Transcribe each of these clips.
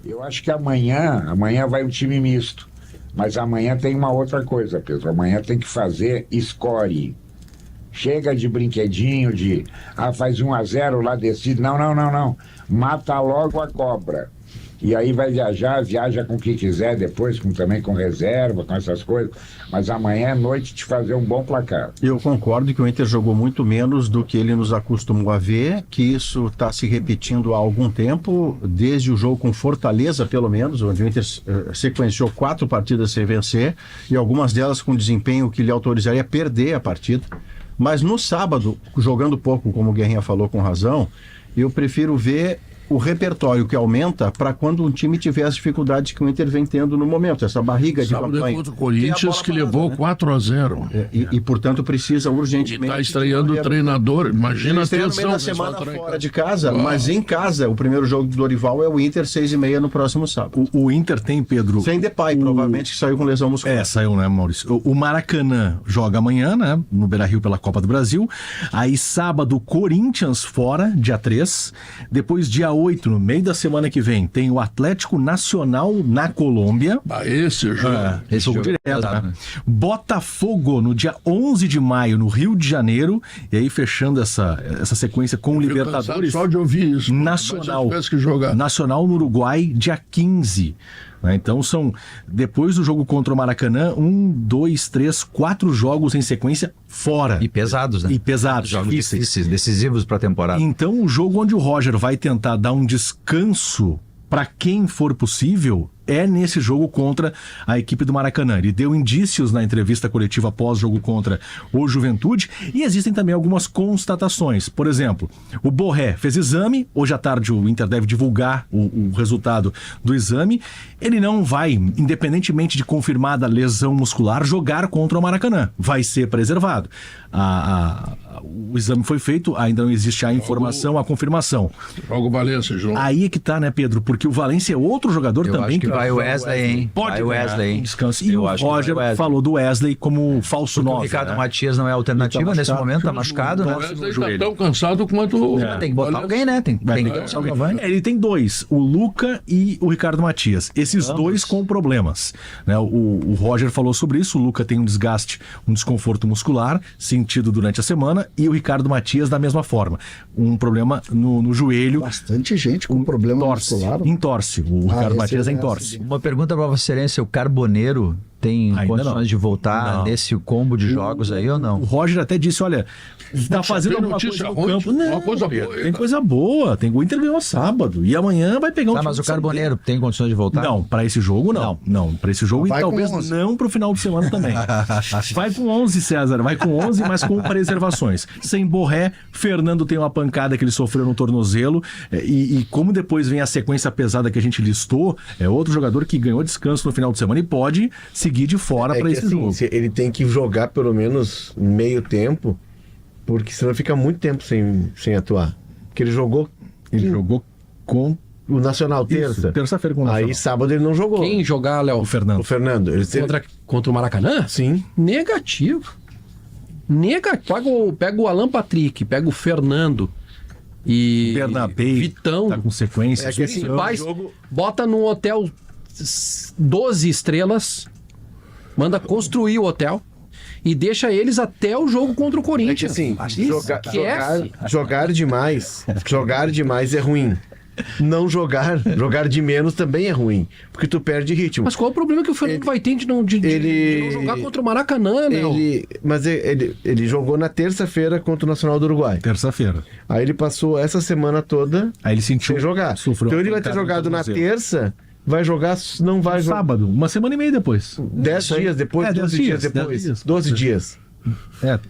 Eu acho que amanhã vai um time misto. Mas amanhã tem uma outra coisa, Pedro. Amanhã tem que fazer score. Chega de brinquedinho, faz 1-0 lá, decide. Não. Mata logo a cobra. E aí vai viaja com o que quiser depois, também com reserva, com essas coisas. Mas amanhã é noite de fazer um bom placar. Eu concordo que o Inter jogou muito menos do que ele nos acostumou a ver, que isso está se repetindo há algum tempo, desde o jogo com Fortaleza, pelo menos, onde o Inter sequenciou 4 partidas sem vencer, e algumas delas com desempenho que lhe autorizaria a perder a partida. Mas no sábado, jogando pouco, como o Guerrinha falou com razão, eu prefiro ver o repertório que aumenta para quando um time tiver as dificuldades que o Inter vem tendo no momento, essa barriga de campanha. Sábado contra o Corinthians, que levou 4-0. E, portanto, precisa urgentemente... Está estreando o treinador, imagina a tensão. No meio da semana fora de casa, mas em casa, o primeiro jogo do Dorival é o Inter, 6h30 no próximo sábado. O Inter tem, Pedro... Sem Depay, provavelmente, que saiu com lesão muscular. Saiu, né, Maurício? O Maracanã joga amanhã, né, no Beira-Rio pela Copa do Brasil. Aí, sábado, Corinthians fora, dia 3. Depois, dia 8, no meio da semana que vem, tem o Atlético Nacional na Colômbia. Esse jogo. Esse jogo direto, né? Botafogo no dia 11 de maio, no Rio de Janeiro. E aí, fechando essa sequência com o Libertadores. Só de ouvir isso. Nacional no Uruguai, dia 15. Então depois do jogo contra o Maracanã, 1, 2, 3, 4 jogos em sequência fora. E pesados, né? Jogos difíceis, decisivos para a temporada. Então o jogo onde o Roger vai tentar dar um descanso para quem for possível é nesse jogo contra a equipe do Maracanã. Ele deu indícios na entrevista coletiva após o jogo contra o Juventude, e existem também algumas constatações. Por exemplo, o Borré fez exame, hoje à tarde o Inter deve divulgar o resultado do exame. Ele não vai, independentemente de confirmada lesão muscular, jogar contra o Maracanã. Vai ser preservado. O exame foi feito, ainda não existe a informação, a confirmação. Joga o Valência, João. Aí é que tá, né, Pedro? Porque o Valência é outro jogador também que vai o Wesley, hein? Pode o Wesley, hein? Descanso. E o Roger falou do Wesley como falso 9. O Ricardo Matias não é alternativa nesse momento, tá machucado, né? O Wesley tá tão cansado quanto... Tem que botar alguém, né? Tem que botar alguém. Ele tem 2, o Luca e o Ricardo Matias. Esses dois com problemas, né? O Roger falou sobre isso, o Luca tem um desgaste, um desconforto muscular sentido durante a semana, e o Ricardo Matias da mesma forma. Um problema no joelho. Bastante gente com problema muscular. Entorce. O Ricardo Matias entorce. Uma pergunta para Vossa Excelência, o Carboneiro tem condições de voltar nesse combo de jogos aí ou não? O Roger até disse, olha, tá fazendo alguma coisa no campo. Não, uma coisa boa. Tem coisa boa. O Inter ganhou sábado e amanhã vai pegar Mas o Carboneiro tem condições de voltar? Não, para esse jogo não. Para esse jogo vai, e talvez não pro final de semana também. Vai com 11, César. Vai com 11, mas com preservações. Sem Borré, Fernando tem uma pancada que ele sofreu no tornozelo, e como depois vem a sequência pesada que a gente listou, é outro jogador que ganhou descanso no final de semana e pode seguir de fora para esse jogo. Ele tem que jogar pelo menos meio tempo, porque senão fica muito tempo sem atuar. Porque ele jogou com o Nacional terça-feira com o Nacional. Aí sábado ele não jogou. Quem jogar, Léo? O Fernando. Contra o Maracanã? Sim. Negativo. Pega o Alan Patrick, pega o Fernando e Bernabé, Vitão. Tá com sequência. É que assim, bota num hotel 12 estrelas, manda construir o hotel e deixa eles até o jogo contra o Corinthians. É que assim, jogar demais é ruim. Não jogar de menos também é ruim, porque tu perde ritmo. Mas qual é o problema que o Fernando vai ter de não jogar contra o Maracanã, né? Ele jogou na terça-feira contra o Nacional do Uruguai. Terça-feira. Aí ele passou essa semana toda Aí ele sentiu, sem jogar. Então ele vai ter jogado na terça, vai jogar, não vai jogar. Sábado, uma semana e meia depois. 10 dias depois, 12 dias depois. 12 dias.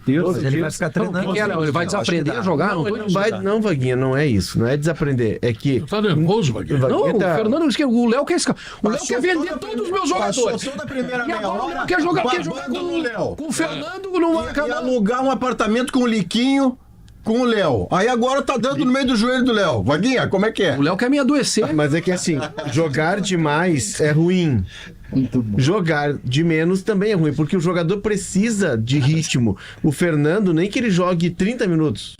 Terça. Ele vai ficar treinando. Ele vai desaprender a jogar? Não, Vaguinha, não é isso. Não é desaprender. É que... Tá nervoso, Vaguinha? Não, o Fernando disse que o Léo quer vender todos os meus jogadores. Passou da primeira E agora quer jogar com o Fernando no Maracanã. E alugar um apartamento com o Liquinho, com o Léo. Aí agora tá dando no meio do joelho do Léo. Vaguinha, como é que é? O Léo quer me adoecer. Mas é que assim, jogar demais é ruim. Jogar de menos também é ruim, porque o jogador precisa de ritmo. O Fernando, nem que ele jogue 30 minutos.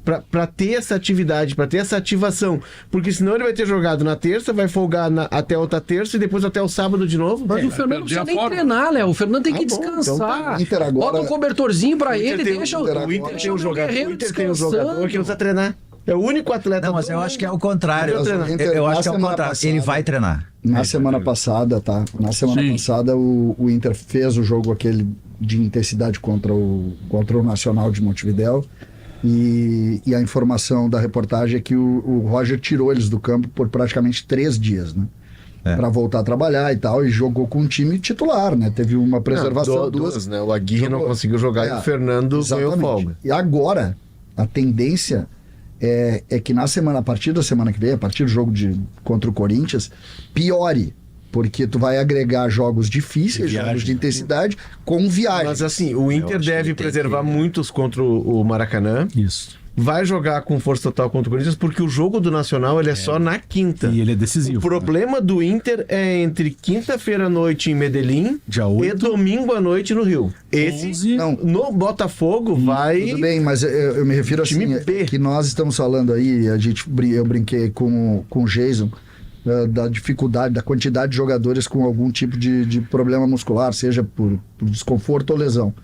pra ter essa atividade, pra ter essa ativação. Porque senão ele vai ter jogado na terça, vai folgar até outra terça e depois até o sábado de novo. Mas o Fernando não precisa nem treinar, Léo. O Fernando tem que descansar. Então tá. Inter agora- Bota um cobertorzinho pra ele, Inter tem- deixa o Inter tem um jogador, Guerreiro o Inter tem um jogador que não precisa treinar. É o único atleta. Não, mas eu acho que é o contrário. Mas o Inter, Eu acho que é na o semana contrário. passada- Ele vai treinar. Na semana passada, tá? Na semana Sim. passada, o Inter fez o jogo aquele de intensidade contra o Nacional de Montevidéu. E a informação da reportagem é que o Roger tirou eles do campo por praticamente 3 dias, né? Pra voltar a trabalhar e tal, e jogou com um time titular, né? Teve uma preservação, duas, né? O Aguirre não conseguiu jogar e o Fernando ganhou exatamente. folga. E agora, a tendência é que a partir da semana que vem, a partir do jogo contra o Corinthians, piore. Porque tu vai agregar jogos difíceis, jogos de intensidade, com viagem. Mas assim, o Inter deve preservar muitos contra o Maracanã. Isso. Vai jogar com força total contra o Corinthians, porque o jogo do Nacional ele é só na quinta. E ele é decisivo. O problema do Inter é entre quinta-feira à noite em Medellín Dia 8. e domingo à noite no Rio. Esse, 11. Não. no Botafogo, vai... Tudo bem, mas eu me refiro assim, Time B. que nós estamos falando aí, eu brinquei com o Jason, da dificuldade, da quantidade de jogadores com algum tipo de problema muscular, seja por desconforto ou lesão,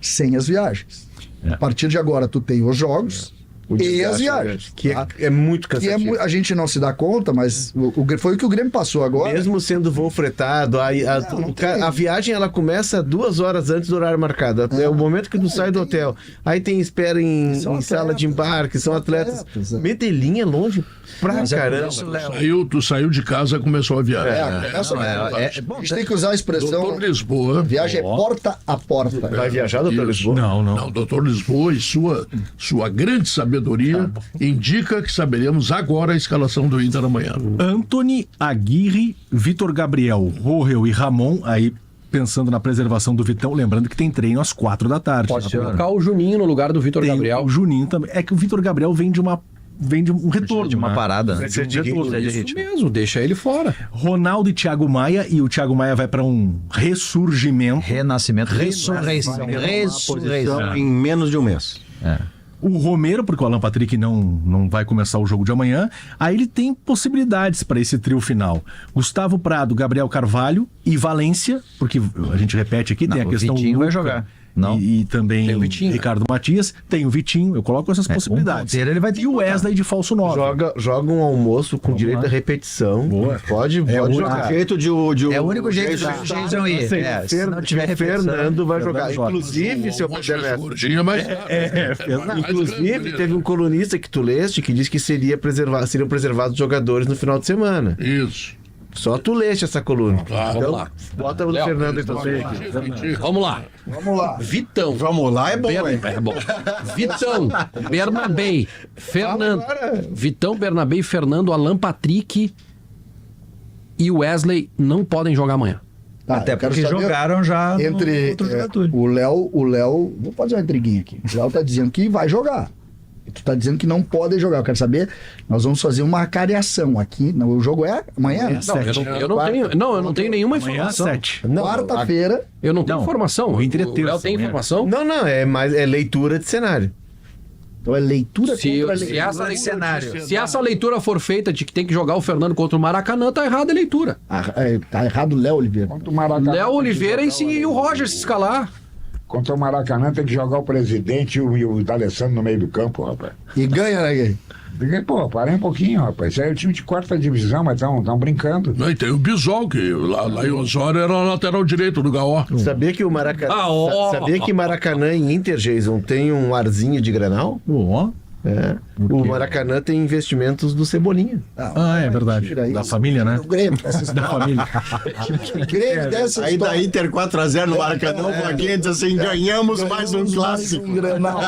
sem as viagens. A partir de agora, tu tem os jogos O e desgaste, as viagens. Que tá? é muito Que cansativo. a gente não se dá conta, mas foi o que o Grêmio passou agora. Mesmo sendo voo fretado, a viagem ela começa 2 horas antes do horário marcado. É o momento que tu sai do hotel. Aí tem espera em sala de embarque, são atletas. Medellín é longe pra Mas é por caramba. isso, Léo. Tu saiu de casa, começou a viagem. A gente tem que usar a expressão, Doutor Lisboa. viagem é porta a porta. Vai viajar, doutor Isso. Lisboa? Não, doutor Lisboa e sua grande sabedoria indica que saberemos agora a escalação do Inter amanhã. Antony, Aguirre, Vitor Gabriel, Rohel e Ramon, aí pensando na preservação do Vitão, lembrando que tem treino às 4 da tarde. Pode colocar o Juninho no lugar do Vitor Tem Gabriel. O Juninho também. É que o Vitor Gabriel vem de um retorno. De uma né? parada. Vai ser de retorno. Isso mesmo, deixa ele fora. Ronaldo e Thiago Maia, e o Thiago Maia vai para um ressurgimento. Renascimento, ressurreição. Posição em menos de um mês. O Romero, porque o Alan Patrick não vai começar o jogo de amanhã, aí ele tem possibilidades para esse trio final. Gustavo Prado, Gabriel Carvalho e Valência, porque a gente repete aqui, tem a O questão Vitinho vai Luca jogar. Não. E também Tem o Vitinho, Ricardo Matias, tem o Vitinho, eu coloco essas possibilidades. ponteiro ele vai ter e o que botar. Wesley de falso 9. Joga um almoço com direito lá. à repetição. Boa. Pode O jogar. jeito de É o único jeito do Jason ir. Se não tiver repetição. Fernando vai jogar. joga. Inclusive, se eu puder nessa. Gordinha, mas... Inclusive, teve um colunista que tu leste que disse que seriam preservados jogadores no final de semana. Isso. Só tu leste essa coluna. Vamos lá. Bota o Léo, Fernando então. Vamos lá. Vamos lá. Vitão. Vamos lá, é bom, hein? É bom. Vitão, Bernabé, Fernando. Vitão, Bernabé, Fernando, Alan Patrick e Wesley não podem jogar amanhã. Tá, Até eu quero porque saber jogaram já entre outro jogador. o Léo, vou fazer uma intriguinha aqui. O Léo tá dizendo que vai jogar. E tu tá dizendo que não podem jogar. Eu quero saber, nós vamos fazer uma cariação aqui. O jogo é amanhã? né? Eu não tenho nenhuma Amanhã às informação. 7. Quarta-feira. Eu não tenho Não, informação. o Inter é terça Léo tem amanhã. informação? Não, é leitura de cenário. Então é leitura Se contra essa leitura. cenário, se essa leitura for feita de que tem que jogar o Fernando contra o Maracanã, tá errada a leitura. Tá errado o Léo Oliveira. Contra o Maracanã, Léo tem que Oliveira jogar e o Roger se escalar. Contra o Maracanã tem que jogar o presidente e o D'Alessandro no meio do campo, rapaz. E ganha, né, Gui? Pô, parei um pouquinho, rapaz. Isso aí é o time de 4ª divisão, mas estão brincando. Não, e tem o Bisol, que lá em Osório era lateral direito do Gaó. Sabia que o Maracanã. Sabia que Maracanã e Inter, Jason, tem um arzinho de Grenal? Ó. É. O Maracanã tem investimentos do Cebolinha. Ah, é verdade. Tira Da isso. família, né? O Grêmio, essas Da família. Grêmio dessa Aí da história. Inter 4-0 no Maracanã, o Joaquim diz assim, ganhamos mais um clássico. Grenal.